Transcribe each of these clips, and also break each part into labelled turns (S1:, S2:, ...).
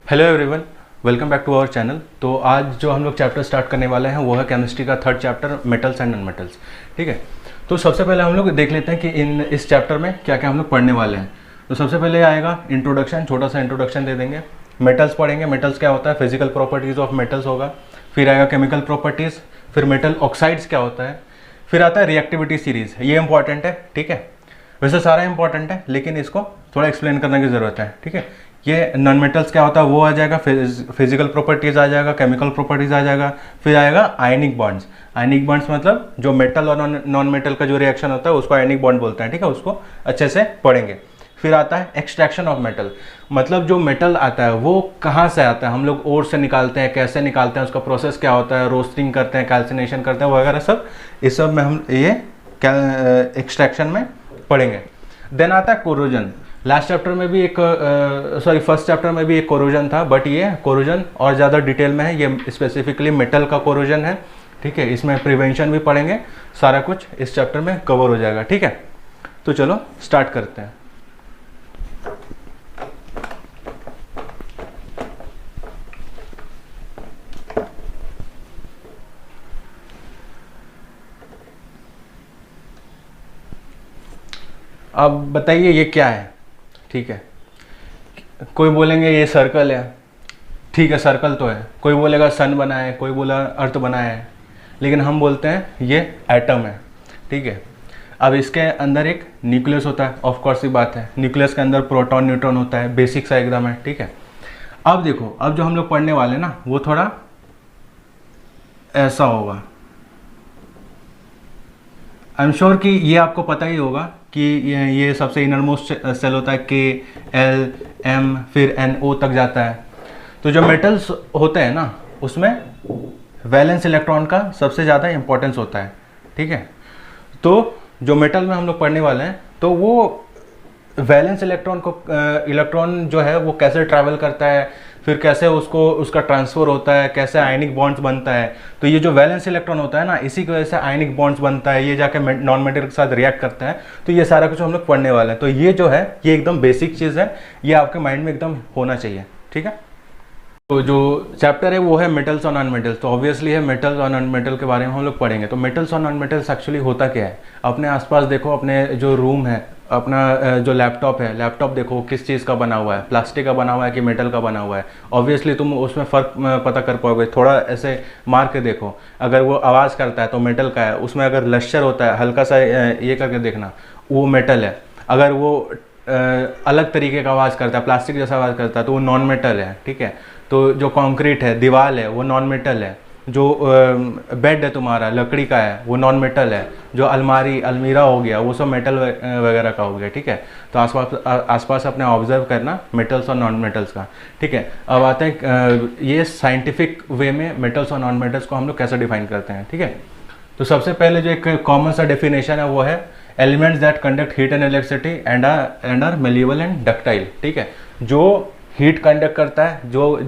S1: Hello everyone, welcome back to our channel. तो आज जो हम लोग चैप्टर स्टार्ट करने वाले हैं वो है केमिस्ट्री का third chapter, metals and non metals. ठीक है, तो सबसे पहले हम लोग देख लेते हैं कि इस चैप्टर में क्या क्या हम लोग पढ़ने वाले हैं। तो सबसे पहले आएगा इंट्रोडक्शन, छोटा सा इंट्रोडक्शन दे देंगे। मेटल्स पढ़ेंगे, मेटल्स क्या होता है, फिजिकल प्रॉपर्टीज़ ऑफ मेटल्स होगा। फिर आएगा केमिकल प्रॉपर्टीज़, फिर मेटल ऑक्साइड्स क्या होता है, फिर आता है रिएक्टिविटी सीरीज। ये इंपॉर्टेंट है, ठीक है। वैसे सारा इंपॉर्टेंट है लेकिन इसको थोड़ा एक्सप्लेन करने की ज़रूरत है, ठीक है। ये नॉन मेटल्स क्या होता है वो आ जाएगा, फिजिकल प्रॉपर्टीज आ जाएगा, केमिकल प्रॉपर्टीज आ जाएगा। फिर आएगा आयनिक बॉन्ड्स। आयनिक बॉन्ड्स मतलब जो मेटल और नॉन मेटल का जो रिएक्शन होता है उसको आयनिक बॉन्ड बोलते हैं, ठीक है। उसको अच्छे से पढ़ेंगे। फिर आता है एक्सट्रैक्शन ऑफ मेटल, मतलब जो मेटल आता है वो कहाँ से आता है, हम लोग ओर से निकालते हैं, कैसे निकालते हैं, उसका प्रोसेस क्या होता है, रोस्टिंग करते हैं, कैल्सिनेशन करते हैं वगैरह सब। इस सब में हम ये एक्सट्रैक्शन में पढ़ेंगे। देन आता है कोरोजन। लास्ट चैप्टर में भी एक फर्स्ट चैप्टर में भी एक कोरोजन था, बट ये कोरोजन और ज़्यादा डिटेल में है। ये स्पेसिफिकली मेटल का कोरोजन है, ठीक है। इसमें प्रिवेंशन भी पढ़ेंगे, सारा कुछ इस चैप्टर में कवर हो जाएगा, ठीक है। तो चलो स्टार्ट करते हैं। अब बताइए ये क्या है, ठीक है। कोई बोलेंगे ये सर्कल है, ठीक है, सर्कल तो है। कोई बोलेगा सन बना है, कोई बोला अर्थ बना है, लेकिन हम बोलते हैं ये एटम है, ठीक है। अब इसके अंदर एक न्यूक्लियस होता है, ऑफ कोर्स ही बात है। न्यूक्लियस के अंदर प्रोटॉन न्यूट्रॉन होता है, बेसिक सा एकदम है, ठीक है। अब देखो, अब जो हम लोग पढ़ने वाले ना वो थोड़ा ऐसा होगा। आई एम श्योर कि ये आपको पता ही होगा कि ये सबसे इनर मोस्ट सेल होता है, के एल एम फिर एन ओ तक जाता है। तो जो मेटल्स होते हैं ना उसमें वैलेंस इलेक्ट्रॉन का सबसे ज़्यादा इंपॉर्टेंस होता है, ठीक है। तो जो मेटल में हम लोग पढ़ने वाले हैं तो वो वैलेंस इलेक्ट्रॉन जो है वो कैसे ट्रैवल करता है, फिर कैसे उसका ट्रांसफर होता है, कैसे आयनिक बॉन्ड्स बनता है। तो ये जो वैलेंस इलेक्ट्रॉन होता है ना, इसी की वजह से आयनिक बॉन्ड्स बनता है, ये जाके नॉन मेटल के साथ रिएक्ट करता है। तो ये सारा कुछ हम लोग पढ़ने वाले हैं। तो ये जो है ये एकदम बेसिक चीज़ है, ये आपके माइंड में एकदम होना चाहिए, ठीक है। तो जो चैप्टर है वो है मेटल्स और नॉन मेटल्स। तो ऑब्वियसली है मेटल्स और नॉन मेटल के बारे में हम लोग पढ़ेंगे। तो मेटल्स और नॉन मेटल्स एक्चुअली होता क्या है, अपने आसपास देखो, अपने जो रूम है, अपना जो लैपटॉप है, लैपटॉप देखो किस चीज़ का बना हुआ है, प्लास्टिक का बना हुआ है कि मेटल का बना हुआ है। ऑब्वियसली तुम उसमें फ़र्क पता कर पाओगे, थोड़ा ऐसे मार के देखो। अगर वो आवाज़ करता है तो मेटल का है, उसमें अगर लश्चर होता है हल्का सा ये करके देखना, वो मेटल है। अगर वो अलग तरीके का आवाज़ करता है, प्लास्टिक जैसा आवाज़ करता है, तो वो नॉन मेटल है, ठीक है। तो जो कंक्रीट है, दीवार है, वो नॉन मेटल है। जो बेड है तुम्हारा लकड़ी का है वो नॉन मेटल है। जो अलमीरा हो गया वो सब मेटल वगैरह का हो गया, ठीक है। तो आसपास अपने ऑब्जर्व करना मेटल्स और नॉन मेटल्स का, ठीक है। अब आते हैं ये साइंटिफिक वे में मेटल्स और नॉन मेटल्स को हम लोग कैसे डिफाइन करते हैं, ठीक है। तो सबसे पहले जो एक कॉमन सा डेफिनेशन है वो है elements that conduct heat and electricity and are malleable and ductile, ठीक है। जो हीट कंडक्ट करता है,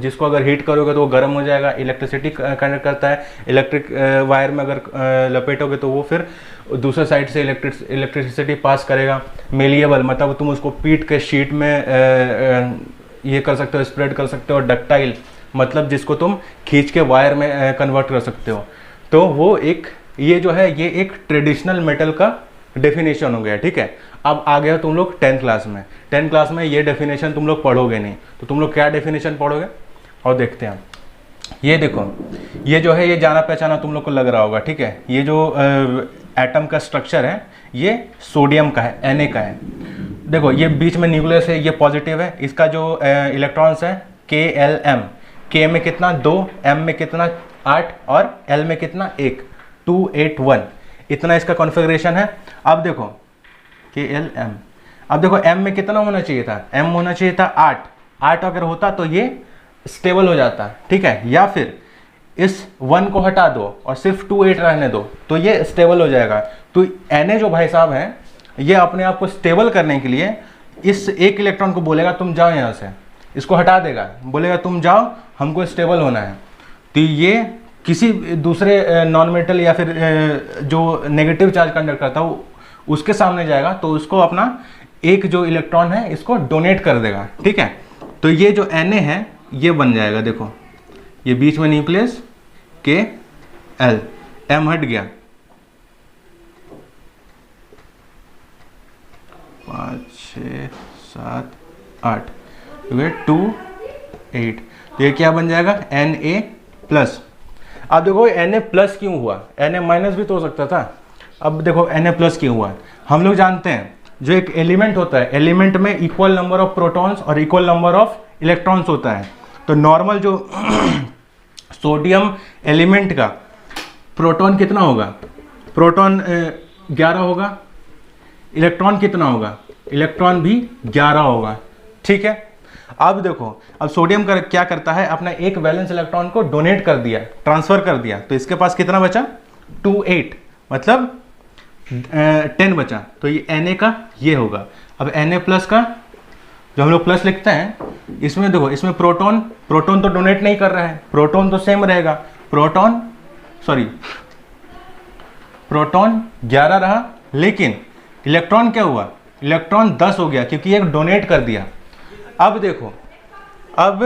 S1: जिसको अगर हीट करोगे तो वो गर्म हो जाएगा। इलेक्ट्रिसिटी कंडक्ट करता है, इलेक्ट्रिक वायर में अगर लपेटोगे तो वो फिर दूसरे साइड से इलेक्ट्रिसिटी पास करेगा। मेलिएबल मतलब तुम उसको पीट के शीट में ये कर सकते हो, स्प्रेड कर सकते हो। डक्टाइल मतलब जिसको तुम खींच के वायर में कन्वर्ट कर सकते हो। तो वो एक ये जो है ये एक ट्रेडिशनल मेटल का डेफिनेशन हो गया, ठीक है। अब आ गया तुम लोग 10th क्लास में। 10th क्लास में ये डेफिनेशन तुम लोग पढ़ोगे नहीं, तो तुम लोग क्या डेफिनेशन पढ़ोगे और देखते हैं। ये देखो, ये जो है ये जाना पहचाना तुम लोग को लग रहा होगा, ठीक है। ये जो एटम का स्ट्रक्चर है ये सोडियम का है, Na का है। देखो ये बीच में न्यूक्लियस है, ये पॉजिटिव है। इसका जो इलेक्ट्रॉन्स है KLM, K में कितना 2, M में कितना 8 और L में कितना 1, 281, इतना इसका कॉन्फ़िगरेशन है। अब देखो KLM, अब देखो M में कितना होना चाहिए था, M होना चाहिए था 8 अगर होता तो ये स्टेबल हो जाता, ठीक है। या फिर इस 1 को हटा दो और सिर्फ 2 8 रहने दो तो ये स्टेबल हो जाएगा। तो Na जो भाई साहब है ये अपने आप को स्टेबल करने के लिए इस एक इलेक्ट्रॉन को बोलेगा तुम जाओ यहाँ से, इसको हटा देगा, बोलेगा तुम जाओ, हमको स्टेबल होना है। तो ये किसी दूसरे नॉन मेटल या फिर जो नेगेटिव चार्ज कंडक्ट करता है उसके सामने जाएगा तो उसको अपना एक जो इलेक्ट्रॉन है इसको डोनेट कर देगा, ठीक है। तो ये जो Na है ये बन जाएगा, देखो ये बीच में न्यूक्लियस के एल, एम हट गया, 5 6 7 8, 2 8, तो ये क्या बन जाएगा Na+। अब देखो Na+ क्यों हुआ, Na- भी तो हो सकता था। अब देखो Na+ क्यों हुआ, हम लोग जानते हैं जो एक एलिमेंट होता है, एलिमेंट में इक्वल नंबर ऑफ प्रोटॉन्स और इक्वल नंबर ऑफ इलेक्ट्रॉन्स होता है। तो नॉर्मल जो सोडियम एलिमेंट का प्रोटॉन कितना होगा, प्रोटॉन 11 होगा, इलेक्ट्रॉन कितना होगा, इलेक्ट्रॉन भी 11 होगा, ठीक है। अब देखो, अब सोडियम क्या करता है, अपना एक वैलेंस इलेक्ट्रॉन को डोनेट कर दिया, ट्रांसफर कर दिया, तो इसके पास कितना बचा 2 8, मतलब 10 बचा, तो ये Na का ये होगा। अब Na+ का जो हम लोग प्लस लिखते हैं, इसमें देखो, इसमें प्रोटॉन तो डोनेट नहीं कर रहा है, प्रोटॉन तो सेम रहेगा, प्रोटॉन 11 रहा, लेकिन इलेक्ट्रॉन क्या हुआ, इलेक्ट्रॉन 10 हो गया, क्योंकि एक डोनेट कर दिया। अब देखो, अब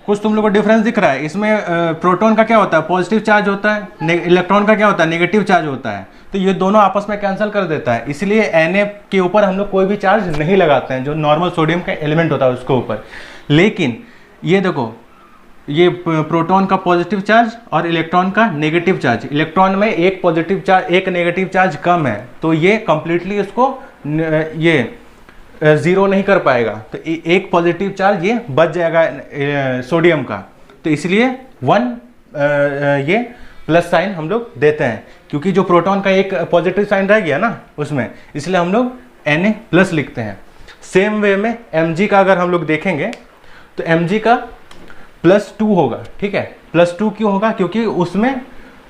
S1: कुछ तुम लोग को डिफरेंस दिख रहा है इसमें, प्रोटॉन का क्या होता है पॉजिटिव चार्ज होता है, इलेक्ट्रॉन का क्या होता है नेगेटिव चार्ज होता है, तो ये दोनों आपस में कैंसिल कर देता है, इसलिए Na के ऊपर हम लोग कोई भी चार्ज नहीं लगाते हैं, जो नॉर्मल सोडियम का एलिमेंट होता है उसके ऊपर। लेकिन ये देखो, ये प्रोटॉन का पॉजिटिव चार्ज और इलेक्ट्रॉन का नेगेटिव चार्ज, इलेक्ट्रॉन में एक पॉजिटिव चार्ज एक नेगेटिव चार्ज कम है, तो ये कंप्लीटली इसको ये ज़ीरो नहीं कर पाएगा, तो एक पॉजिटिव चार्ज ये बच जाएगा सोडियम का, तो इसलिए 1 ये प्लस साइन हम लोग देते हैं, क्योंकि जो प्रोटॉन का एक पॉजिटिव साइन रह गया ना उसमें, इसलिए हम लोग Na+ लिखते हैं। सेम वे में Mg का अगर हम लोग देखेंगे तो Mg का +2 होगा, ठीक है। +2 क्यों होगा, क्योंकि उसमें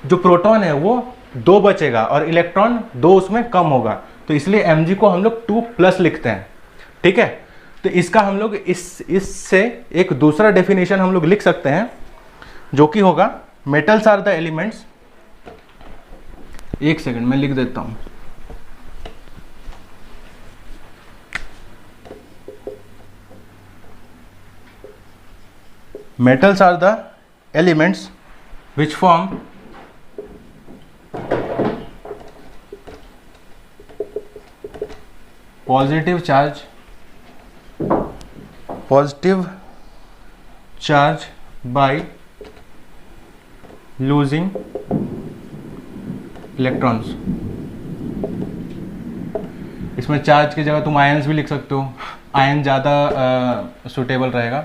S1: जो प्रोटॉन है वो 2 बचेगा और इलेक्ट्रॉन 2 उसमें कम होगा, तो इसलिए Mg को हम लोग 2+ लिखते हैं, ठीक है। तो इसका हम लोग इससे एक दूसरा डेफिनेशन हम लोग लिख सकते हैं, जो कि होगा मेटल्स आर द एलिमेंट्स, एक सेकंड मैं लिख देता हूं, metals are the elements which form positive charge by losing electrons। इसमें चार्ज की जगह तुम आयंस भी लिख सकते हो, आयन ज़्यादा सुटेबल रहेगा,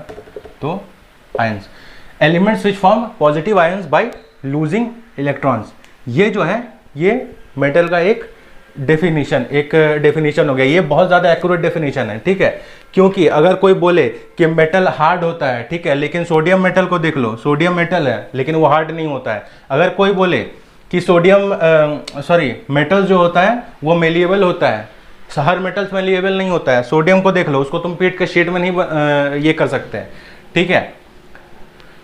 S1: तो ions, elements which form positive ions by losing electrons, ये जो है ये मेटल का एक डेफिनेशन हो गया। ये बहुत ज़्यादा एक्यूरेट डेफिनेशन है, ठीक है, क्योंकि अगर कोई बोले कि मेटल हार्ड होता है, ठीक है, लेकिन सोडियम मेटल को देख लो, सोडियम मेटल है लेकिन वो हार्ड नहीं होता है। अगर कोई बोले कि मेटल जो होता है वो मेलिएबल होता है, हर मेटल्स मेलिएबल नहीं होता है, सोडियम को देख लो, उसको तुम पीट के शीट में नहीं ये कर सकते हैं, ठीक है।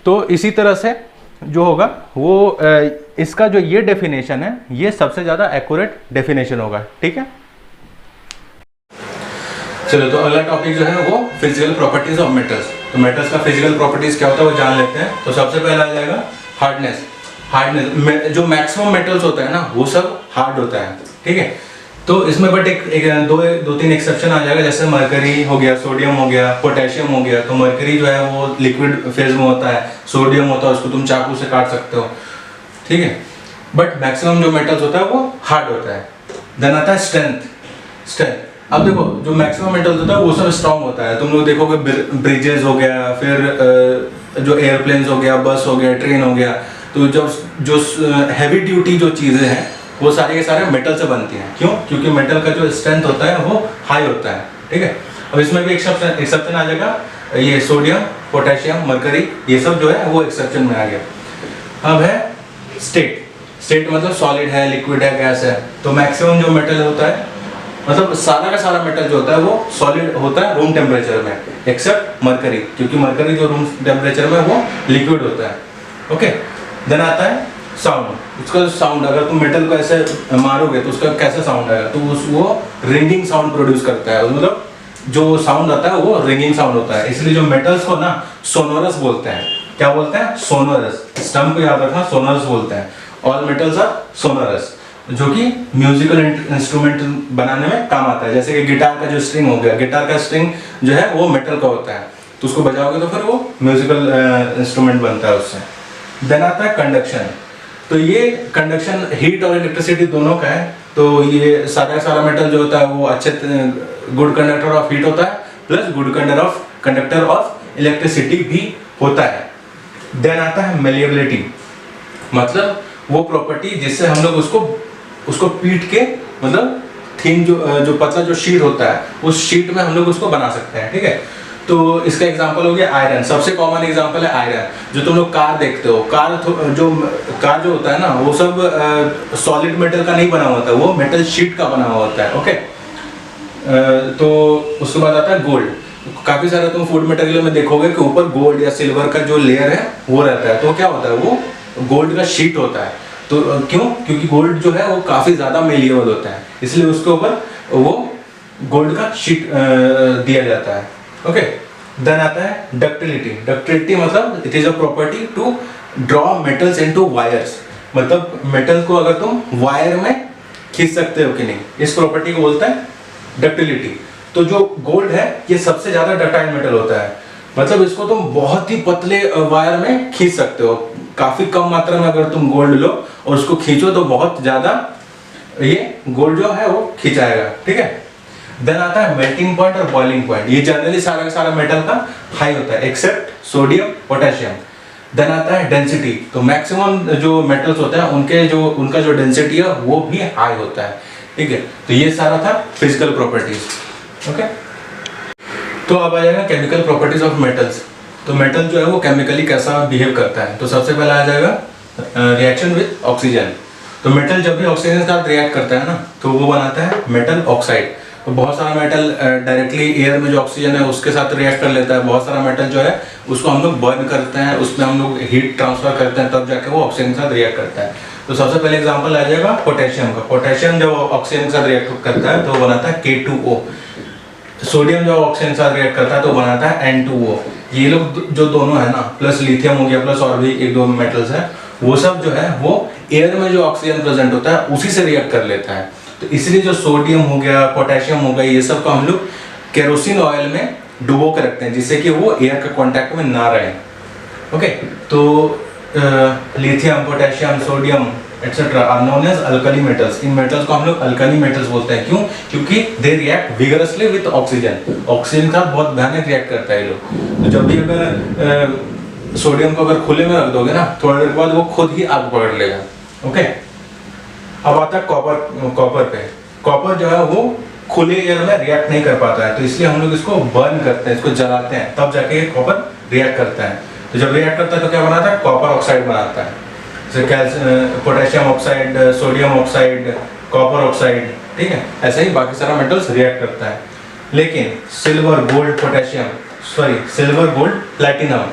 S1: तो इसी तरह से जो होगा वो इसका जो ये डेफिनेशन है ये सबसे ज़्यादा एक्यूरेट डेफिनेशन होगा, ठीक है। चलो, तो अगला टॉपिक जो है वो फिजिकल प्रॉपर्टीज ऑफ मेटल्स। तो मेटल्स का फिजिकल प्रॉपर्टीज क्या होता है वो जान लेते हैं। तो सबसे पहला आ जाएगा हार्डनेस। जो मैक्सिमम मेटल्स होता है ना वो सब हार्ड होता है, ठीक है। तो इसमें बट दो तीन एक्सेप्शन आ जाएगा, जैसे मरकरी हो गया, सोडियम हो गया, पोटेशियम हो गया। तो मरकरी जो है वो लिक्विड फेज में होता है, सोडियम होता है उसको तुम चाकू से काट सकते हो, ठीक है। बट मैक्सिमम जो मेटल्स होता है वो हार्ड होता है। देन आता है स्ट्रेंथ। अब देखो, जो मैक्सिमम मेटल्स होता है वो सब स्ट्रॉन्ग होता है। तुम लोग देखोगे ब्रिजेस हो गया, फिर जो एयरप्लेन्स हो गया, बस हो गया, ट्रेन हो गया, तो जो हैवी ड्यूटी जो चीज़ें हैं वो सारे के सारे मेटल से बनती हैं। क्यों? क्योंकि मेटल का जो स्ट्रेंथ होता है वो हाई होता है, ठीक है। अब इसमें भी एक्सेप्शन आ जाएगा, ये सोडियम, पोटेशियम, मरकरी, ये सब जो है वो एक्सेप्शन में आ गया। अब है स्टेट मतलब सॉलिड है, लिक्विड है, गैस है। तो मैक्सिमम जो मेटल होता है, मतलब सारा का सारा मेटल जो होता है वो सॉलिड होता है रूम टेम्परेचर में, एक्सेप्ट मरकरी, क्योंकि मरकरी जो रूम टेम्परेचर में वो लिक्विड होता है, ओके। देन आता है साउंड। उसका साउंड, अगर तुम मेटल को ऐसे मारोगे तो उसका कैसा साउंड आएगा, तो वो रिंगिंग साउंड प्रोड्यूस करता है, मतलब जो साउंड आता है वो रिंगिंग साउंड होता है, इसलिए जो मेटल्स को ना सोनोरस बोलते हैं। क्या बोलते हैं? सोनोरस। स्टम्प को याद रखना, सोनोरस बोलते हैं। ऑल मेटल्स आर सोनोरस, जो कि म्यूजिकल इंस्ट्रूमेंट बनाने में काम आता है। जैसे कि गिटार का जो स्ट्रिंग हो गया, गिटार का स्ट्रिंग जो है वो मेटल का होता है, तो उसको बजाओगे तो फिर वो म्यूजिकल इंस्ट्रूमेंट बनता है उससे। देन आता है कंडक्शन। तो ये कंडक्शन हीट और इलेक्ट्रिसिटी दोनों का है। तो ये सारा मेटल जो होता है वो अच्छे गुड कंडक्टर ऑफ हीट होता है, plus good conductor of electricity भी होता है। देन आता है मेलिएबिलिटी, मतलब वो प्रॉपर्टी जिससे हम लोग उसको पीट के, मतलब थिन जो पतला जो शीट होता है उस शीट में हम लोग उसको बना सकते हैं। ठीक है, तो इसका एग्जांपल हो गया आयरन। सबसे कॉमन एग्जांपल है आयरन। जो तुम लोग कार देखते हो, कार जो होता है ना, वो सब सॉलिड मेटल का नहीं बना हुआ होता है, वो मेटल शीट का बना हुआ होता है। ओके, तो उसके बाद आता है गोल्ड। काफी सारे तुम फूड मटेरियल में देखोगे कि ऊपर गोल्ड या सिल्वर का जो लेयर है वो रहता है, तो क्या होता है, वो गोल्ड का शीट होता है। तो क्यों? क्योंकि गोल्ड जो है वो काफी ज्यादा मेलिएबल होता है, इसलिए उसके ऊपर वो गोल्ड का शीट दिया जाता है। ओके, देन आता है डक्टिलिटी। डक्टिलिटी मतलब it is a property to draw metals into wires, मतलब मेटल को अगर तुम वायर में खींच सकते हो कि नहीं, इस प्रॉपर्टी को बोलते हैं डक्टिलिटी। तो जो गोल्ड है ये सबसे ज्यादा डक्टाइल मेटल होता है, मतलब इसको तुम बहुत ही पतले वायर में खींच सकते हो। काफी कम मात्रा में अगर तुम गोल्ड लो और उसको खींचो तो बहुत ज्यादा ये गोल्ड जो है वो खींचाएगा। ठीक है, देन आता है मेल्टिंग पॉइंट और बॉइलिंग पॉइंट। ये जनरली सारा का सारा मेटल का हाई होता है एक्सेप्ट सोडियम पोटेशियम। देन आता है डेंसिटी। तो मैक्सिमम जो मेटल्स होते हैं उनका जो डेंसिटी है वो भी हाई होता है। ठीक है, तो ये सारा था फिजिकल प्रॉपर्टीज। ओके, तो अब आ जाएगा केमिकल प्रॉपर्टीज ऑफ मेटल्स। तो मेटल जो है वो केमिकली कैसा बिहेव करता है, तो सबसे पहले आ जाएगा रिएक्शन विद ऑक्सीजन। तो मेटल जब भी ऑक्सीजन के साथ रिएक्ट करता है ना, तो वो बनाता है मेटल ऑक्साइड। तो बहुत सारा मेटल डायरेक्टली एयर में जो ऑक्सीजन है उसके साथ रिएक्ट कर लेता है। बहुत सारा मेटल जो है उसको हम लोग बर्न करते हैं, उसमें हम लोग हीट ट्रांसफर करते हैं, तब जाके वो ऑक्सीजन के साथ रिएक्ट करता है। तो सबसे पहले एग्जांपल आ जाएगा पोटेशियम का। पोटेशियम जब ऑक्सीजन के साथ रिएक्ट करता है तो बनाता है K2O। सोडियम जब ऑक्सीजन के साथ रिएक्ट करता है तो बनाता है N2O। ये लोग जो दोनों है ना, प्लस लिथियम हो गया, प्लस और भी एक दो मेटल्स है, वो सब जो है वो एयर में जो ऑक्सीजन प्रेजेंट होता है उसी से रिएक्ट कर लेता है। तो इसलिए जो सोडियम हो गया, पोटेशियम हो गया, ये सब को हम लोग केरोसिन ऑयल में डुबो के रखते हैं जिससे कि वो एयर के कांटेक्ट में ना रहे। ओके, तो lithium, potassium, sodium etcetera are known as alkali metals. इन मेटल्स को हम लोग अल्कली मेटल्स बोलते हैं। क्यों? क्योंकि they react vigorously with oxygen. Oxygen का बहुत भयानक रिएक्ट करता है ये लोग। तो जब भी अगर सोडियम को अगर खुले में रख दोगे ना, थोड़ी देर बाद वो खुद ही आग पकड़ लेगा। ओके, अब आता है कॉपर पे। कॉपर जो है वो खुले एयर में रिएक्ट नहीं कर पाता है, तो इसलिए हम लोग इसको बर्न करते हैं, इसको जलाते हैं, तब जाके कॉपर रिएक्ट करता है। तो जब रिएक्ट करता है तो क्या बनाता है? कॉपर ऑक्साइड बनाता है, जैसे potassium oxide, sodium oxide, copper oxide. ठीक है, ऐसे ही बाकी सारा मेटल्स रिएक्ट करता है। लेकिन silver, gold, silver, gold, platinum,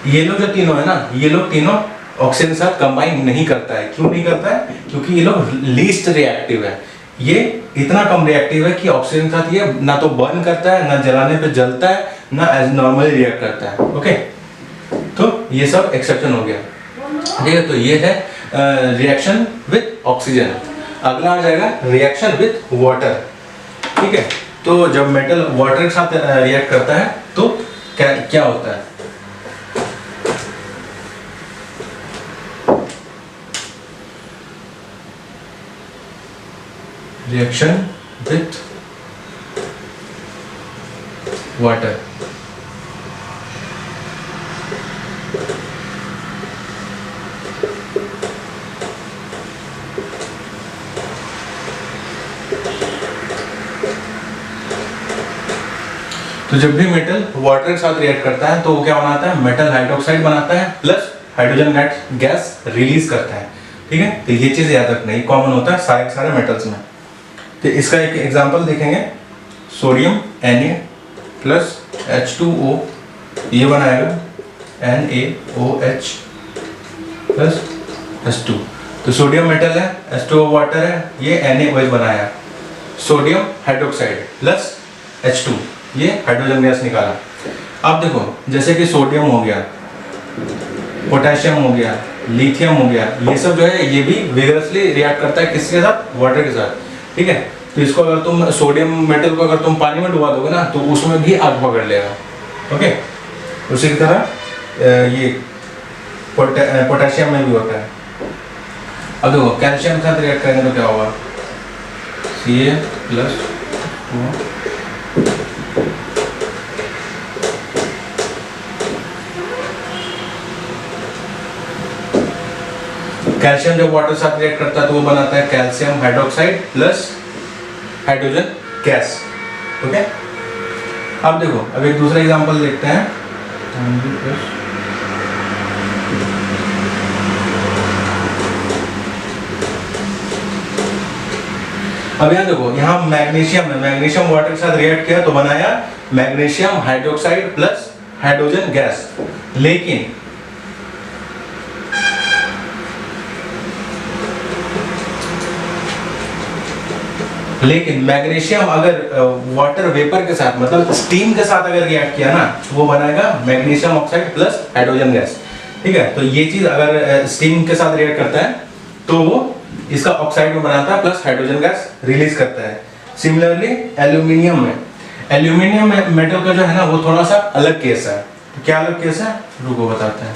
S1: ये लोग जो तीनों है ना, ये लोग तीनों ऑक्सीजन के साथ कंबाइन नहीं करता है। क्यों नहीं करता है? क्योंकि ये लोग लीस्ट रिएक्टिव है। ये इतना कम रिएक्टिव है कि ऑक्सीजन के साथ ये ना तो बर्न करता है, ना जलाने पे जलता है, ना एज नॉर्मली रिएक्ट करता है। ओके, तो ये सब एक्सेप्शन हो गया। ठीक है, तो ये है रिएक्शन विद ऑक्सीजन। अगला आ जाएगा रिएक्शन विद वाटर। ठीक है, तो जब मेटल वाटर के साथ रिएक्ट करता है तो क्या होता है? Reaction with water. तो जब भी मेटल वाटर के साथ रिएक्ट करता है तो वो क्या बनाता है? मेटल हाइड्रोक्साइड बनाता है, प्लस हाइड्रोजन गैस रिलीज करता है। ठीक है, तो ये चीज याद रखना, ये कॉमन होता है सारे मेटल्स में। तो इसका एक एग्जांपल देखेंगे, सोडियम Na प्लस H2O, ये बनाएगा NaOH प्लस H2। तो सोडियम मेटल है, H2O वाटर है, ये NaOH बनाया। सोडियम हाइड्रोक्साइड प्लस H2, ये हाइड्रोजन गैस निकाला। अब देखो जैसे कि सोडियम हो गया, पोटेशियम हो गया, लिथियम हो गया, ये सब जो है ये भी विगरसली रिएक्ट करता है किसके साथ, वाटर के साथ, ठीक है। तो इसको अगर तुम सोडियम मेटल को अगर तुम पानी में डुबा दोगे ना तो उसमें भी आग पकड़ लेगा, ओके। उसी की तरह ये पोटेशियम में भी होता है। अब देखो कैल्शियम के साथ रिएक्ट करेंगे तो क्या होगा, Ca+, कैल्शियम जब वाटर के साथ रिएक्ट करता है तो वो बनाता है calcium hydroxide plus hydrogen gas, okay. अब देखो अब एक दूसरा एग्जांपल देखते हैं। अब यहाँ देखो, यहाँ मैग्नीशियम है, मैग्नीशियम वाटर के साथ रिएक्ट किया तो बनाया magnesium hydroxide plus hydrogen gas. लेकिन मैग्नीशियम अगर वाटर वेपर के साथ मतलब स्टीम के साथ अगर रिएक्ट किया ना तो वो बनाएगा magnesium oxide plus hydrogen gas, ठीक है। तो ये चीज अगर स्टीम के साथ रिएक्ट करता है तो वो इसका ऑक्साइड में बनाता है प्लस हाइड्रोजन गैस रिलीज करता है। सिमिलरली एल्यूमिनियम मेटल का जो है ना वो थोड़ा सा अलग केस है। तो क्या अलग केस है, रुको बताते हैं।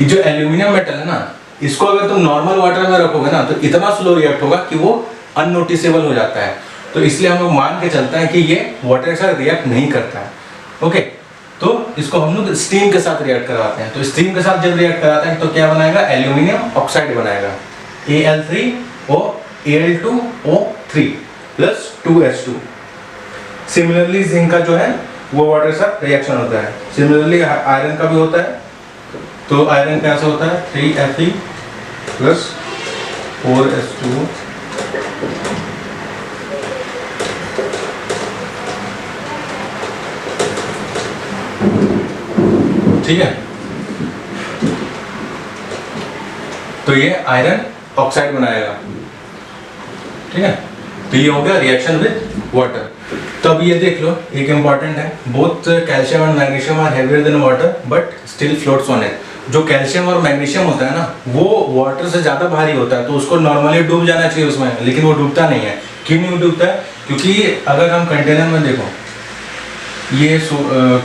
S1: ये जो एल्यूमिनियम मेटल है ना, इसको अगर तुम नॉर्मल वाटर में रखोगे ना तो इतना स्लो रिएक्ट होगा कि वो अननोटिसेबल हो जाता है। तो इसलिए हम लोग मान के चलते हैं कि ये वाटर के साथ रिएक्ट नहीं करता है, ओके। तो इसको हम लोग स्टीम के साथ रिएक्ट करवाते हैं। तो स्टीम के साथ जब रिएक्ट कराते हैं तो क्या बनाएगा, एल्यूमिनियम ऑक्साइड बनाएगा, Al3O Al2O3 plus 2H2। Similarly zinc का जो है वो वाटर के साथ रिएक्शन होता है। सिमिलरली आयरन का भी होता है। तो आयरन कैसा होता है, 3Fe प्लस 4H2O। ठीक है, तो ये आयरन ऑक्साइड बनाएगा, ठीक है। तो ये हो गया रिएक्शन विद वाटर। तो अब ये देख लो, एक इंपॉर्टेंट है, both calcium and magnesium are heavier than water but still floats on it. जो कैल्शियम और मैग्नीशियम होता है ना वो वाटर से ज्यादा भारी होता है, तो उसको नॉर्मली डूब जाना चाहिए उसमें, लेकिन वो डूबता नहीं है। क्यों नहीं डूबता है, क्योंकि अगर हम कंटेनर में देखो ये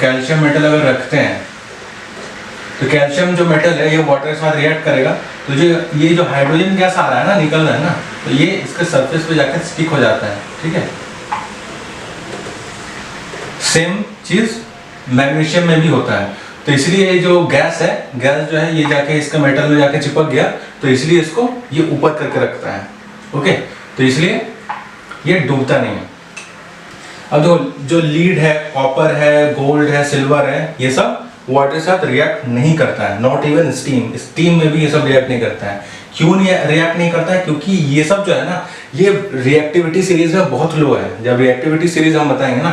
S1: कैल्शियम मेटल अगर रखते हैं तो कैल्शियम जो मेटल है ये वाटर के साथ रिएक्ट करेगा, तो ये जो हाइड्रोजन गैस आ रहा है ना, निकल रहा है ना, तो ये इसके सरफेस पे जाकर स्टिक हो जाता है, ठीक है। सेम चीज मैग्नीशियम में भी होता है। तो इसलिए ये जो गैस है, गैस जो है ये जाके इसके मेटल में जाके चिपक गया, तो इसलिए इसको ये ऊपर करके रखता है, ओके। तो इसलिए ये डूबता नहीं है। अब जो लीड है, कॉपर है, गोल्ड है, सिल्वर है, ये सब वाटर के साथ रिएक्ट नहीं करता है। नॉट इवन स्टीम में भी ये सब रिएक्ट नहीं करता है। क्यों नहीं रिएक्ट नहीं करता है, क्योंकि ये सब जो है ना ये रिएक्टिविटी सीरीज में बहुत लो है। जब रिएक्टिविटी सीरीज हम बताएंगे ना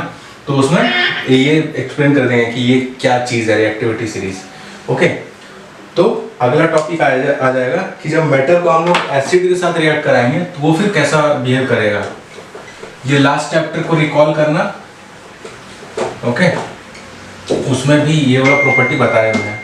S1: तो उसमें ये एक्सप्लेन कर देंगे कि ये क्या चीज है रिएक्टिविटी सीरीज, ओके। तो अगला टॉपिक आ जाएगा कि जब मेटल को हम लोग एसिड के साथ रिएक्ट कराएंगे तो वो फिर कैसा बिहेव करेगा। ये लास्ट चैप्टर को रिकॉल करना, ओके। उसमें भी ये वाला प्रॉपर्टी बताए हुए हैं।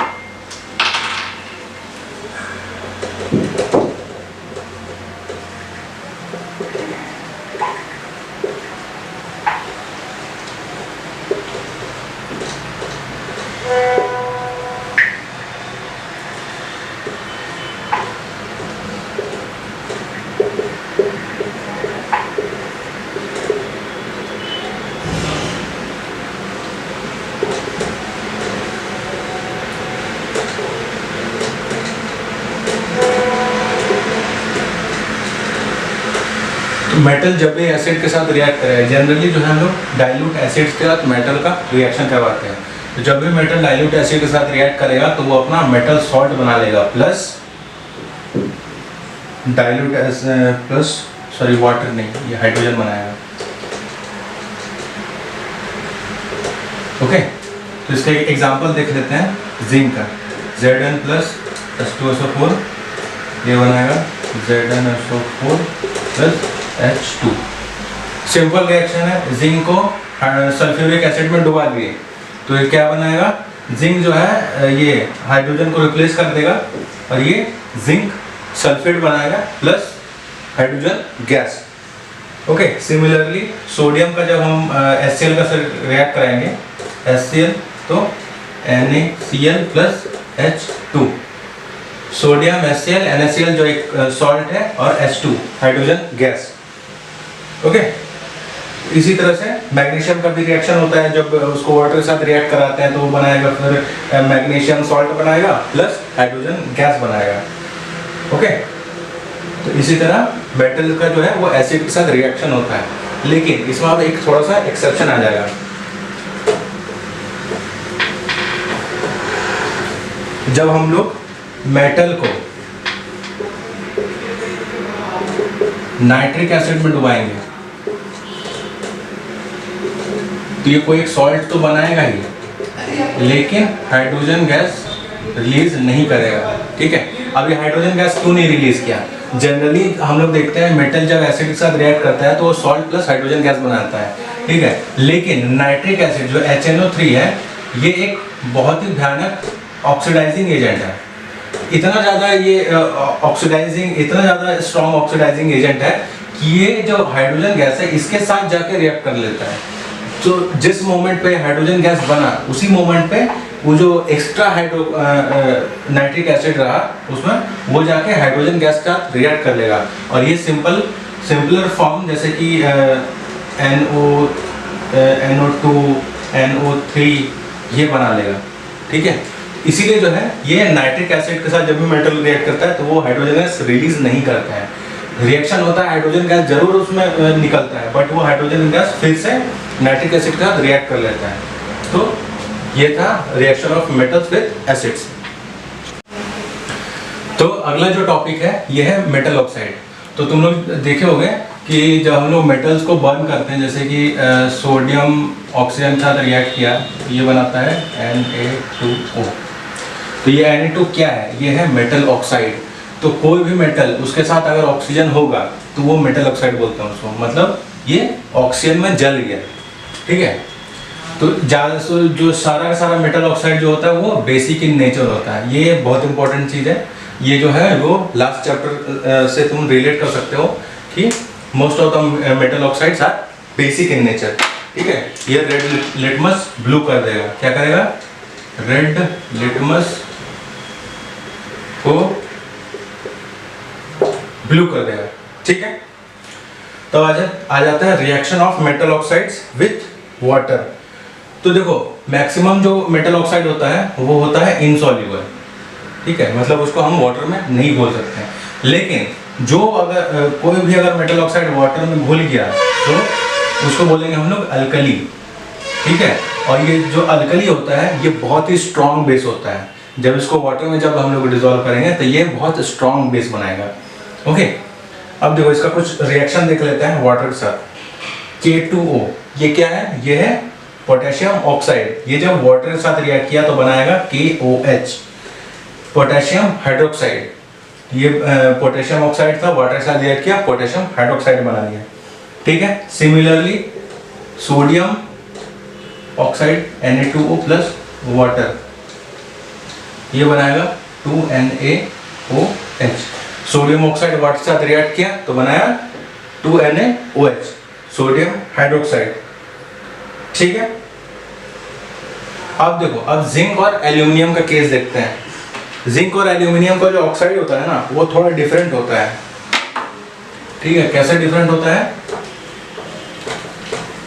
S1: मेटल जब भी एसिड के साथ रिएक्ट करेगा, जनरली जो है हम लोग डाइल्यूट एसिड के साथ मेटल का रिएक्शन करवाते हैं। तो जब भी मेटल डाइल्यूट एसिड के साथ रिएक्ट करेगा तो वो अपना मेटल सॉल्ट बना लेगा प्लस वाटर नहीं, ये हाइड्रोजन बनाएगा, ओके। तो इसका एक एग्जांपल देख लेते हैं जिंक का। Zn प्लस H2SO4, ये बनाएगा ZnSO4 plus H2। Simple reaction है, जिंक को सल्फ्यूरिक एसिड में डुबा दिए तो ये क्या बनाएगा, जिंक जो है ये हाइड्रोजन को रिप्लेस कर देगा और ये जिंक सल्फेट बनाएगा plus hydrogen gas. Okay, similarly sodium का जब हम HCl का रिएक्ट कराएंगे, HCl तो NaCl plus H2, sodium HCl NaCl जो एक सॉल्ट है और H2 हाइड्रोजन गैस। ओके, इसी तरह से मैग्नीशियम का भी रिएक्शन होता है, जब उसको वाटर के साथ रिएक्ट कराते हैं तो वो बनाएगा फिर मैग्नीशियम सॉल्ट बनाएगा प्लस हाइड्रोजन गैस बनाएगा। ओके, तो इसी तरह मेटल का जो है वो एसिड के साथ रिएक्शन होता है, लेकिन इसमें अब एक थोड़ा सा एक्सेप्शन आ जाएगा। जब हम लोग मेटल को नाइट्रिक एसिड में डुबाएंगे तो ये कोई एक सॉल्ट तो बनाएगा ही, लेकिन हाइड्रोजन गैस रिलीज नहीं करेगा। ठीक है, अब ये हाइड्रोजन गैस क्यों नहीं रिलीज किया? जनरली हम लोग देखते हैं मेटल जब एसिड के साथ रिएक्ट करता है तो वो सॉल्ट प्लस हाइड्रोजन गैस बनाता है, ठीक है, लेकिन नाइट्रिक एसिड जो HNO3 है ये एक बहुत ही भयानक ऑक्सीडाइजिंग एजेंट है। इतना ज़्यादा ये ऑक्सीडाइजिंग, इतना ज़्यादा स्ट्रॉन्ग ऑक्सीडाइजिंग एजेंट है कि ये जो हाइड्रोजन गैस है इसके साथ जाके रिएक्ट कर लेता है। तो जिस मोमेंट पे हाइड्रोजन गैस बना उसी मोमेंट पे वो जो एक्स्ट्रा नाइट्रिक एसिड रहा उसमें वो जाके हाइड्रोजन गैस का रिएक्ट कर लेगा और ये सिंपलर फॉर्म जैसे कि NO2 NO3 ये बना लेगा। ठीक है, इसीलिए जो है ये नाइट्रिक एसिड के साथ जब भी मेटल रिएक्ट करता है तो वो हाइड्रोजन गैस रिलीज नहीं करता है। रिएक्शन होता है, हाइड्रोजन गैस जरूर उसमें निकलता है, बट वो हाइड्रोजन गैस फिर से नाइट्रिक एसिड के साथ रिएक्ट कर लेता है। तो ये था reaction of metals with acids. तो अगला जो टॉपिक है ये है मेटल ऑक्साइड। तो तुम लोग देखे होंगे कि जब हम लोग मेटल्स को बर्न करते हैं, जैसे कि सोडियम ऑक्सीजन के साथ रिएक्ट किया, ये बनाता है Na2O। तो ये Na2 क्या है? ये है मेटल ऑक्साइड। तो कोई भी मेटल उसके साथ अगर ऑक्सीजन होगा तो वो मेटल ऑक्साइड बोलते हैं उसको, मतलब ये ऑक्सीजन में जल गया। ठीक है, तो जो सारा का सारा मेटल ऑक्साइड जो होता है वो बेसिक इन नेचर होता है। ये बहुत इंपॉर्टेंट चीज़ है, ये जो है वो लास्ट चैप्टर से तुम रिलेट कर सकते हो कि most of the metal oxides are basic in nature. ठीक है, ये रेड लिटमस ब्लू कर देगा। क्या करेगा? रेड लिटमस को ब्लू कर देगा। ठीक है, तो आ जाता है reaction of metal oxides with water. तो देखो मैक्सिमम जो मेटल ऑक्साइड होता है वो होता है इनसॉल्युबल। ठीक है, मतलब उसको हम वाटर में नहीं घोल सकते हैं, लेकिन जो अगर कोई भी अगर मेटल ऑक्साइड वाटर में घुल गया तो उसको बोलेंगे हम लोग अल्कली। ठीक है, और ये जो अल्कली होता है ये बहुत ही स्ट्रॉन्ग बेस होता है। जब इसको वाटर में जब हम लोग डिसॉल्व करेंगे तो ये बहुत स्ट्रॉन्ग बेस बनाएगा। ओके, अब देखो इसका कुछ रिएक्शन देख लेते हैं वाटर के साथ। K2O ये क्या है? ये है पोटेशियम ऑक्साइड। ये जब वाटर के साथ रिएक्ट किया तो बनाएगा KOH, पोटेशियम हाइड्रोक्साइड। ये पोटेशियम ऑक्साइड था, वाटर के साथ रिएक्ट किया, पोटेशियम हाइड्रोक्साइड बना दिया। ठीक है, similarly sodium oxide Na2O plus water, ये बनाएगा 2NaOH। सोडियम ऑक्साइड वाटर के साथ रिएक्ट किया तो बनाया 2NaOH, सोडियम हाइड्रोक्साइड। ठीक है, अब देखो, अब जिंक और एल्यूमिनियम का केस देखते हैं। जिंक और एल्यूमिनियम का जो ऑक्साइड होता है ना वो थोड़ा डिफरेंट होता है। ठीक है, कैसे डिफरेंट होता है?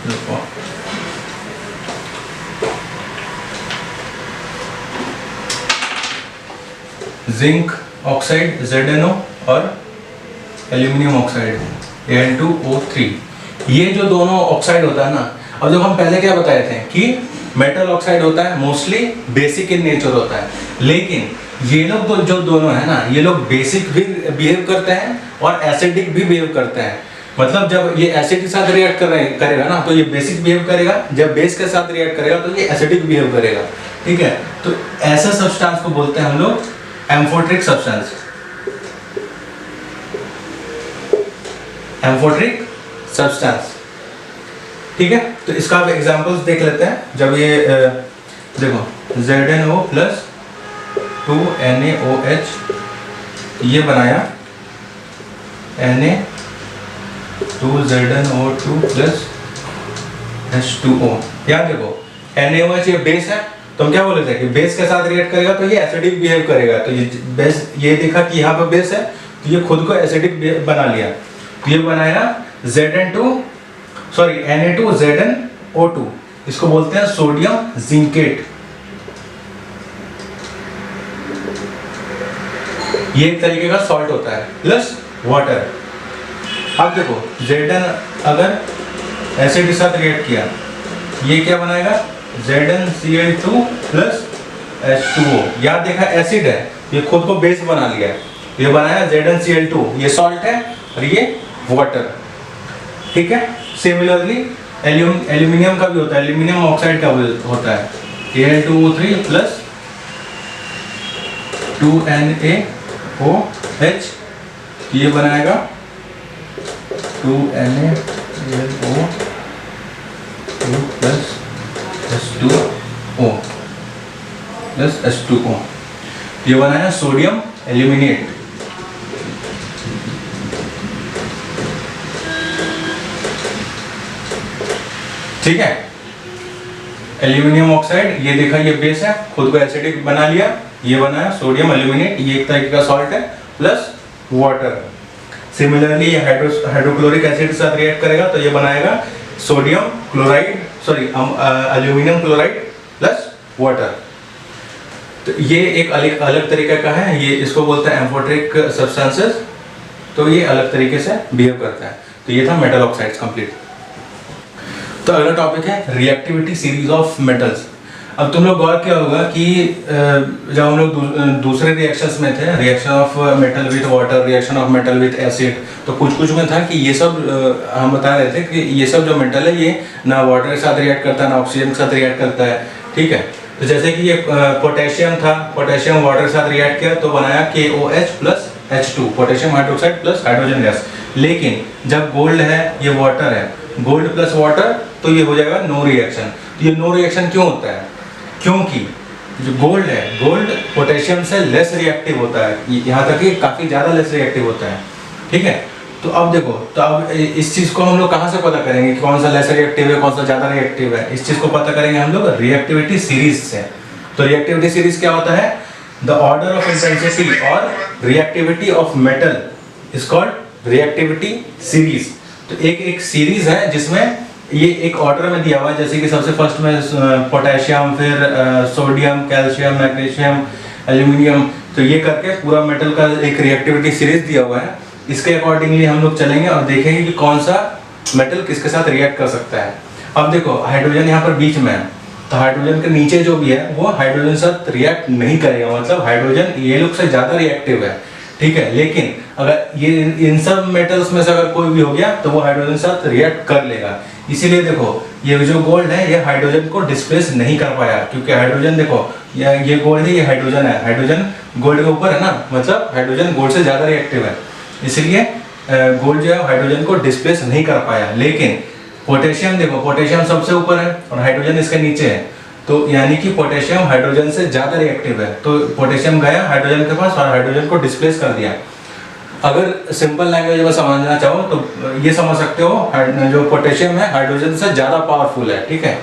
S1: देखो जिंक ऑक्साइड ZnO और एल्यूमिनियम ऑक्साइड Al2O3, ये जो दोनों ऑक्साइड होता है ना, अब जब हम पहले क्या बताए थे कि मेटल ऑक्साइड होता है मोस्टली बेसिक इन नेचर होता है, लेकिन ये लोग तो जो दोनों है ना ये लोग बेसिक भी बिहेव करते हैं और एसिडिक भी बिहेव करते हैं। मतलब जब ये एसिड के साथ रिएक्ट करेगा ना तो ये बेसिक बिहेव करेगा, जब बेस के साथ रिएक्ट करेगा तो ये एसिडिक बिहेव करेगा। ठीक है, तो ऐसे सब्सटेंस को बोलते हैं हम लोग एम्फोट्रिक सब्सटेंस, एम्फोट्रिक सब्सटेंस। ठीक है, तो इसका आप एग्जांपल्स देख लेते हैं। जब ये देखो ZnO प्लस 2NaOH ये बनाया Na2ZnO2 प्लस H2O। यहाँ देखो NaOH ये बेस है, तो हम क्या बोले थे कि बेस के साथ रिएक्ट करेगा तो ये एसिडिक बिहेव करेगा। तो ये बेस, ये देखा कि यहाँ पे बेस है तो ये खुद को एसिडिक बना लिया, तो ये बनाया Na2ZnO2, इसको बोलते हैं सोडियम जिंकेट। ये एक तरीके का सॉल्ट होता है प्लस वाटर। अब देखो Zn अगर एसिड के साथ रिएक्ट किया, ये क्या बनाएगा ZnCl2 प्लस H2O। याद देखा एसिड है, ये खुद को बेस बना लिया, ये बनाया ZnCl2, ये सॉल्ट है और ये वाटर। ठीक है, सिमिलरली एल्यूमिनियम का भी होता है, एल्यूमिनियम ऑक्साइड का भी होता है Al2O3 प्लस 2NaOH, ये बनाएगा 2NaClO2 plus H2O plus H2O, ये बनाया सोडियम एल्यूमिनेट। ठीक है, एल्यूमिनियम ऑक्साइड, ये देखा ये बेस है, खुद को एसिडिक बना लिया, ये बनाया सोडियम एल्यूमिनेट, ये एक तरीके का सॉल्ट है प्लस वाटर। सिमिलरली ये हाइड्रोक्लोरिक एसिड के साथ रिएक्ट करेगा तो ये बनाएगा sodium chloride, sorry aluminium chloride plus water. तो ये एक अलग तरीके का है, ये इसको बोलते हैं एम्फोट्रिक सब्सटेंसेस। तो ये अलग तरीके से बिहेव करता है। तो ये था मेटल ऑक्साइड्स कंप्लीट। तो अगला टॉपिक है रिएक्टिविटी सीरीज ऑफ मेटल्स। अब तुम लोग गौर किया होगा कि जब हम लोग दूसरे रिएक्शंस में थे, reaction of metal with water, reaction of metal with acid, तो कुछ में था कि ये सब हम बता रहे थे कि ये सब जो मेटल है ये ना वाटर के साथ रिएक्ट करता है ना ऑक्सीजन के साथ रिएक्ट करता है। ठीक है, तो जैसे कि ये पोटेशियम था, पोटेशियम वाटर के साथ रिएक्ट किया तो बनाया KOH plus H2, potassium hydroxide plus hydrogen gas. लेकिन जब गोल्ड है, ये वाटर है, गोल्ड प्लस वाटर, तो ये हो जाएगा नो रिएक्शन। तो ये नो रिएक्शन क्यों होता है? क्योंकि जो गोल्ड है, गोल्ड पोटेशियम से लेस रिएक्टिव होता है, यहाँ तक कि काफ़ी ज़्यादा लेस रिएक्टिव होता है। ठीक है, तो अब देखो, तो अब इस चीज़ को हम लोग कहाँ से पता करेंगे कि कौन सा लेस रिएक्टिव है, कौन सा ज़्यादा रिएक्टिव है? इस चीज़ को पता करेंगे हम लोग रिएक्टिविटी सीरीज से। तो रिएक्टिविटी सीरीज क्या होता है? द ऑर्डर ऑफ इंटेंसिटी और reactivity of metal is called reactivity series. तो एक सीरीज है जिसमें ये एक ऑर्डर में दिया हुआ है, जैसे कि सबसे फर्स्ट में पोटेशियम, फिर सोडियम, कैल्शियम, मैग्नीशियम, एल्यूमिनियम, तो ये करके पूरा मेटल का एक रिएक्टिविटी सीरीज दिया हुआ है। इसके अकॉर्डिंगली हम लोग चलेंगे और देखेंगे कि कौन सा मेटल किसके साथ रिएक्ट कर सकता है। अब देखो हाइड्रोजन यहाँ पर बीच में है, तो हाइड्रोजन के नीचे जो भी है वो हाइड्रोजन के साथ रिएक्ट नहीं करेगा, मतलब हाइड्रोजन ये लोग से ज़्यादा रिएक्टिव है। ठीक है, लेकिन अगर ये इन सब मेटल्स में से अगर कोई भी हो गया तो वो हाइड्रोजन के साथ रिएक्ट कर लेगा। इसीलिए देखो ये जो गोल्ड है ये हाइड्रोजन को डिस्प्लेस नहीं कर पाया, क्योंकि हाइड्रोजन देखो ये गोल्ड है, ये हाइड्रोजन है, हाइड्रोजन गोल्ड के ऊपर है ना, मतलब हाइड्रोजन गोल्ड से ज़्यादा रिएक्टिव है, इसलिए गोल्ड जो है हाइड्रोजन को डिस्प्लेस नहीं कर पाया। लेकिन पोटेशियम देखो, पोटेशियम सबसे ऊपर है और हाइड्रोजन इसके नीचे है, तो यानी कि पोटेशियम हाइड्रोजन से ज़्यादा रिएक्टिव है, तो पोटेशियम गया हाइड्रोजन के पास और हाइड्रोजन को डिस्प्लेस कर दिया। अगर सिंपल लैंग्वेज में समझना चाहो तो ये समझ सकते हो, जो पोटेशियम है हाइड्रोजन से ज़्यादा पावरफुल है। ठीक है,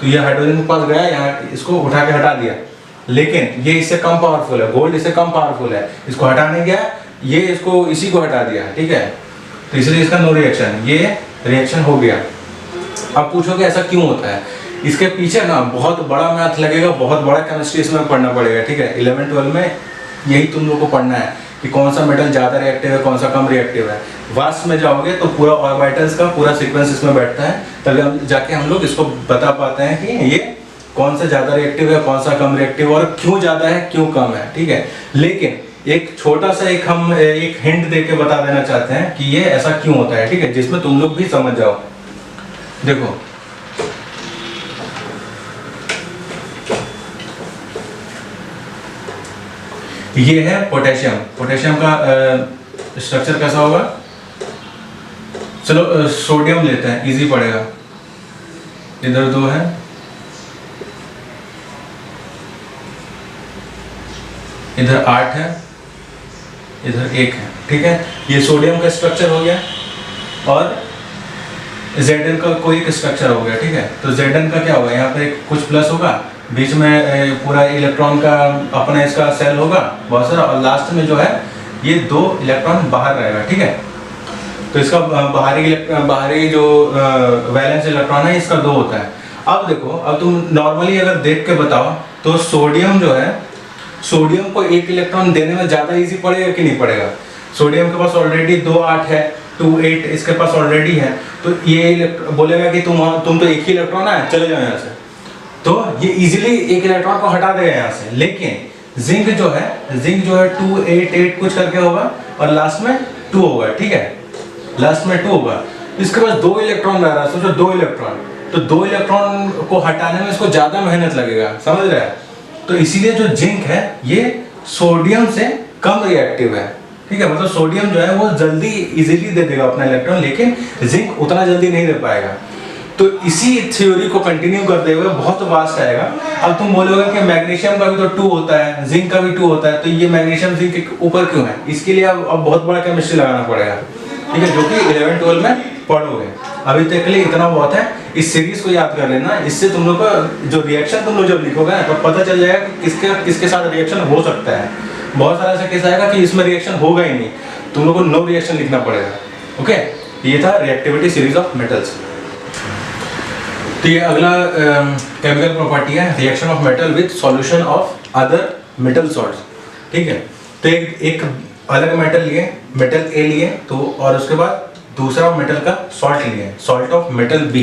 S1: तो ये हाइड्रोजन के पास गया, यहाँ इसको उठा के हटा दिया, लेकिन ये इससे कम पावरफुल है, गोल्ड इससे कम पावरफुल है, इसको हटाने गया, ये इसको इसी को हटा दिया। ठीक है, तो इसलिए इसका नो रिएक्शन, ये रिएक्शन हो गया। अब पूछोगे ऐसा क्यों होता है? इसके पीछे ना बहुत बड़ा मैथ लगेगा, बहुत बड़ा केमिस्ट्री इसमें पढ़ना पड़ेगा। ठीक है, 11-12 में यही तुम लोग को पढ़ना है कि कौन सा मेटल ज़्यादा रिएक्टिव है, कौन सा कम रिएक्टिव है। वास्ट में जाओगे तो पूरा ऑर्बिटल्स का पूरा सीक्वेंस इसमें बैठता है, तभी हम जाके हम लोग इसको बता पाते हैं कि ये कौन सा ज़्यादा रिएक्टिव है, कौन सा कम रिएक्टिव और क्यों ज़्यादा है क्यों कम है। ठीक है, लेकिन एक छोटा सा हम एक हिंट दे के बता देना चाहते हैं कि ये ऐसा क्यों होता है। ठीक है, जिसमें तुम लोग भी समझ जाओ। देखो ये है पोटेशियम। पोटेशियम का स्ट्रक्चर कैसा होगा? चलो सोडियम लेते हैं, इजी पड़ेगा। इधर 2 है, इधर 8 है, इधर 1 है, ठीक है। ये सोडियम का स्ट्रक्चर हो गया और Zn का कोई एक स्ट्रक्चर हो गया, ठीक है। तो Zn का क्या होगा? यहाँ पे कुछ प्लस होगा, बीच में पूरा इलेक्ट्रॉन का अपना इसका सेल होगा बहुत सारा, और लास्ट में जो है ये 2 इलेक्ट्रॉन बाहर रहेगा, ठीक है। तो इसका बाहरी जो वैलेंस इलेक्ट्रॉन है इसका 2 होता है। अब देखो, अब तुम नॉर्मली अगर देख के बताओ तो सोडियम जो है, सोडियम को 1 इलेक्ट्रॉन देने में ज़्यादा इजी पड़ेगा कि नहीं पड़ेगा? सोडियम के पास ऑलरेडी 2 8 है, 2 8 इसके पास ऑलरेडी है, तो ये बोलेगा कि तुम तो 1 ही इलेक्ट्रॉन है, चले जाओ यहाँ से। तो ये इजीली 1 इलेक्ट्रॉन को हटा देगा यहाँ से। लेकिन जिंक जो है 2 8 8 कुछ करके होगा और लास्ट में 2 होगा, ठीक है। लास्ट में 2 होगा, इसके पास 2 इलेक्ट्रॉन रह रहा है, सोचो 2 इलेक्ट्रॉन, तो 2 इलेक्ट्रॉन को हटाने में इसको ज़्यादा मेहनत लगेगा, समझ रहे हैं? तो इसीलिए जो जिंक है ये सोडियम से कम रिएक्टिव है, ठीक है। मतलब सोडियम जो है वो जल्दी इजीली दे देगा अपना इलेक्ट्रॉन, लेकिन जिंक उतना जल्दी नहीं दे पाएगा। तो इसी थ्योरी को कंटिन्यू करते हुए बहुत वास्ट आएगा। अब तुम बोलोगे कि मैग्नीशियम का भी तो 2 होता है, जिंक का भी 2 होता है, तो ये मैग्नीशियम जिंक के ऊपर क्यों है? इसके लिए अब बहुत बड़ा केमिस्ट्री लगाना पड़ेगा, ठीक है, जो कि 11 12 में पढ़ोगे। अभी तक के लिए इतना बहुत है। इस सीरीज को याद कर लेना, इससे तुम लोग का जो रिएक्शन तुम लोग जब लिखोगे तो पता चल जाएगा कि किसके साथ रिएक्शन हो सकता है। बहुत सारा ऐसा केस आएगा कि इसमें रिएक्शन होगा ही नहीं, तुम लोग को नो रिएक्शन लिखना पड़ेगा। ओके, ये था रिएक्टिविटी सीरीज ऑफ मेटल्स। तो ये अगला केमिकल प्रॉपर्टी है reaction of metal with solution of other metal salts, ठीक है। तो एक अलग मेटल लिए, मेटल ए लिए, तो और उसके बाद दूसरा मेटल का सॉल्ट लिए, सॉल्ट ऑफ मेटल बी।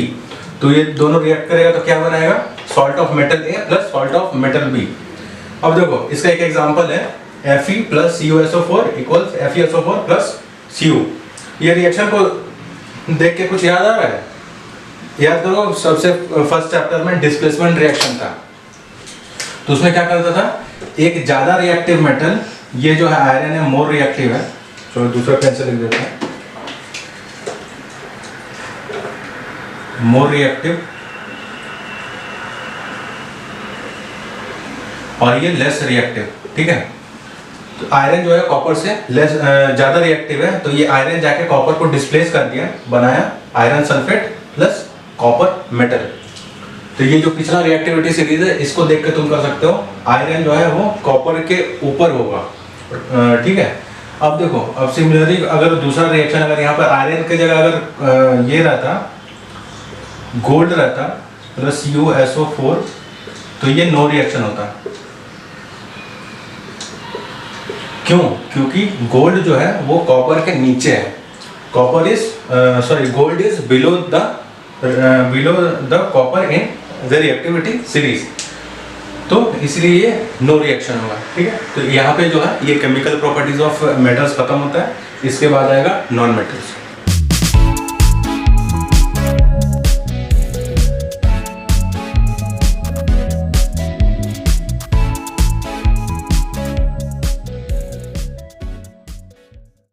S1: तो ये दोनों रिएक्ट करेगा तो क्या बनाएगा? Salt of metal A plus salt of metal B. अब देखो इसका एक एग्जांपल है Fe plus CuSO4 equals FeSO4 plus Cu। ये रिएक्शन को देख के कुछ याद आ रहा है? याद करो, सबसे फर्स्ट चैप्टर में डिस्प्लेसमेंट रिएक्शन था, तो उसमें क्या करता था? एक ज्यादा रिएक्टिव मेटल, ये जो है आयरन है मोर रिएक्टिव है, चलो दूसरा पेन से लिख देते हैं, मोर रिएक्टिव, और ये लेस रिएक्टिव, ठीक है। तो आयरन जो है कॉपर से लेस ज्यादा रिएक्टिव है, तो ये आयरन जाके कॉपर को डिस्प्लेस कर दिया, बनाया iron sulphate plus copper metal. तो ये जो पिछला रिएक्टिविटी सीरीज है इसको देख के तुम कर सकते हो, आयरन जो है वो कॉपर के ऊपर होगा, ठीक है। अब देखो, अब सिमिलरली अगर दूसरा रिएक्शन, अगर यहाँ पर आयरन की जगह अगर ये रहता, गोल्ड रहता प्लस USO4, तो ये नो रिएक्शन होता। क्यों? क्योंकि गोल्ड जो है वो कॉपर के नीचे है, copper is gold is below the copper in the reactivity series, तो इसलिए ये नो रिएक्शन होगा, ठीक है। तो यहाँ पे जो है ये केमिकल प्रॉपर्टीज ऑफ मेटल्स खत्म होता है, इसके बाद आएगा नॉन मेटल्स।